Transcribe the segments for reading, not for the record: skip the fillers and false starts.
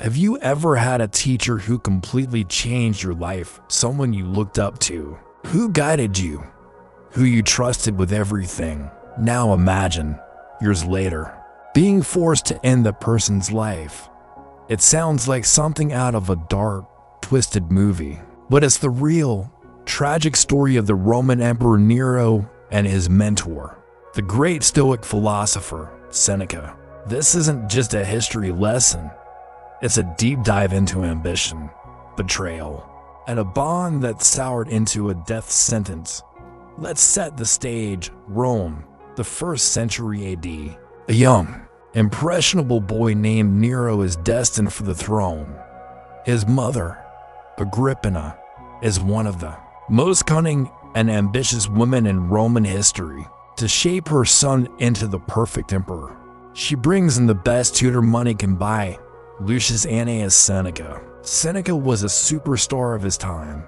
Have you ever had a teacher who completely changed your life? Someone you looked up to? Who guided you? Who you trusted with everything? Now imagine, years later, being forced to end the person's life. It sounds like something out of a dark, twisted movie, but it's the real, tragic story of the Roman Emperor Nero and his mentor, the great Stoic philosopher, Seneca. This isn't just a history lesson. It's a deep dive into ambition, betrayal, and a bond that soured into a death sentence. Let's set the stage. Rome, the 1st century AD. A young, impressionable boy named Nero is destined for the throne. His mother, Agrippina, is one of the most cunning and ambitious women in Roman history. To shape her son into the perfect emperor, she brings in the best tutor money can buy, Lucius Annaeus Seneca. Seneca was a superstar of his time,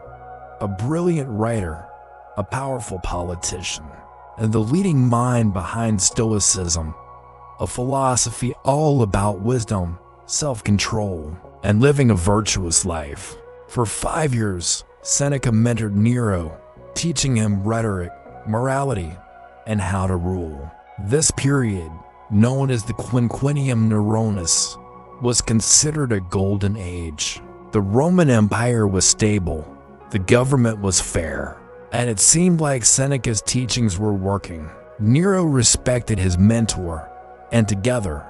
a brilliant writer, a powerful politician, and the leading mind behind Stoicism, a philosophy all about wisdom, self-control, and living a virtuous life. For 5 years, Seneca mentored Nero, teaching him rhetoric, morality, and how to rule. This period, known as the Quinquennium Neronis, was considered a golden age. The Roman Empire was stable, the government was fair, and it seemed like Seneca's teachings were working. Nero respected his mentor, and together,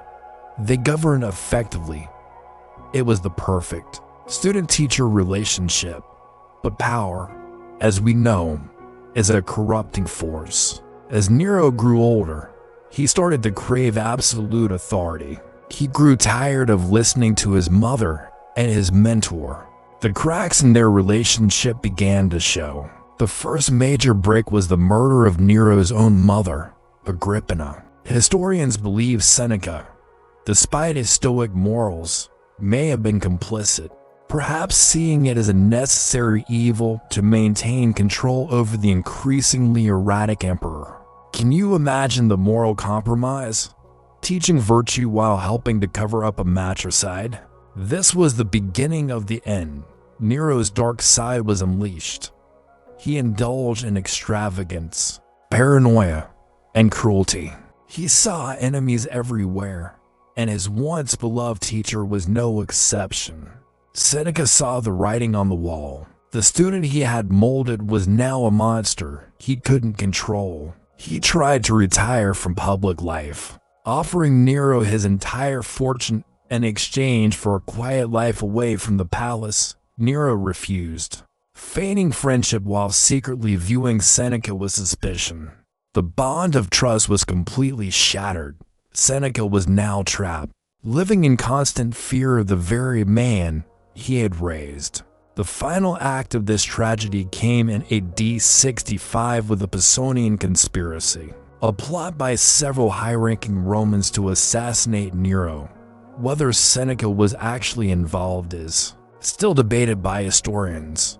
they governed effectively. It was the perfect student-teacher relationship. But power, as we know, is a corrupting force. As Nero grew older, he started to crave absolute authority. He grew tired of listening to his mother and his mentor. The cracks in their relationship began to show. The first major break was the murder of Nero's own mother, Agrippina. Historians believe Seneca, despite his stoic morals, may have been complicit, perhaps seeing it as a necessary evil to maintain control over the increasingly erratic emperor. Can you imagine the moral compromise? Teaching virtue while helping to cover up a matricide? This was the beginning of the end. Nero's dark side was unleashed. He indulged in extravagance, paranoia, and cruelty. He saw enemies everywhere, and his once beloved teacher was no exception. Seneca saw the writing on the wall. The student he had molded was now a monster he couldn't control. He tried to retire from public life, offering Nero his entire fortune in exchange for a quiet life away from the palace. Nero refused, feigning friendship while secretly viewing Seneca with suspicion. The bond of trust was completely shattered. Seneca was now trapped, living in constant fear of the very man he had raised. The final act of this tragedy came in AD 65 with the Pisonian conspiracy, a plot by several high-ranking Romans to assassinate Nero. Whether Seneca was actually involved is still debated by historians.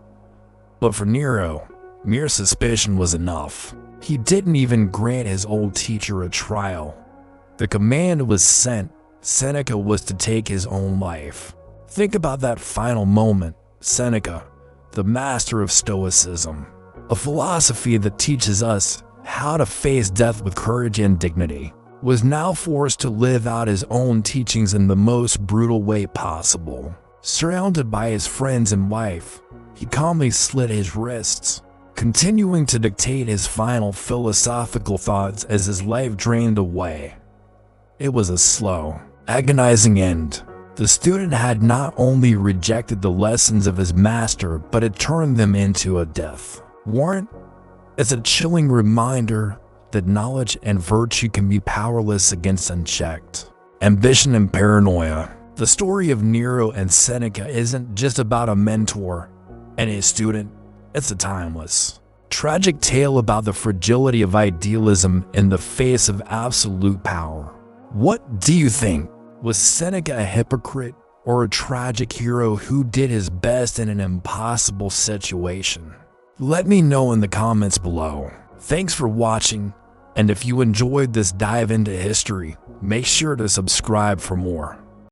But for Nero, mere suspicion was enough. He didn't even grant his old teacher a trial. The command was sent. Seneca was to take his own life. Think about that final moment. Seneca, the master of Stoicism, a philosophy that teaches us how to face death with courage and dignity, was now forced to live out his own teachings in the most brutal way possible. Surrounded by his friends and wife, he calmly slit his wrists, continuing to dictate his final philosophical thoughts as his life drained away. It was a slow, agonizing end. The student had not only rejected the lessons of his master, but had turned them into a death warrant. It's a chilling reminder that knowledge and virtue can be powerless against unchecked ambition and paranoia. The story of Nero and Seneca isn't just about a mentor and his student. It's a timeless, tragic tale about the fragility of idealism in the face of absolute power. What do you think? Was Seneca a hypocrite or a tragic hero who did his best in an impossible situation? Let me know in the comments below. Thanks for watching, and if you enjoyed this dive into history, make sure to subscribe for more.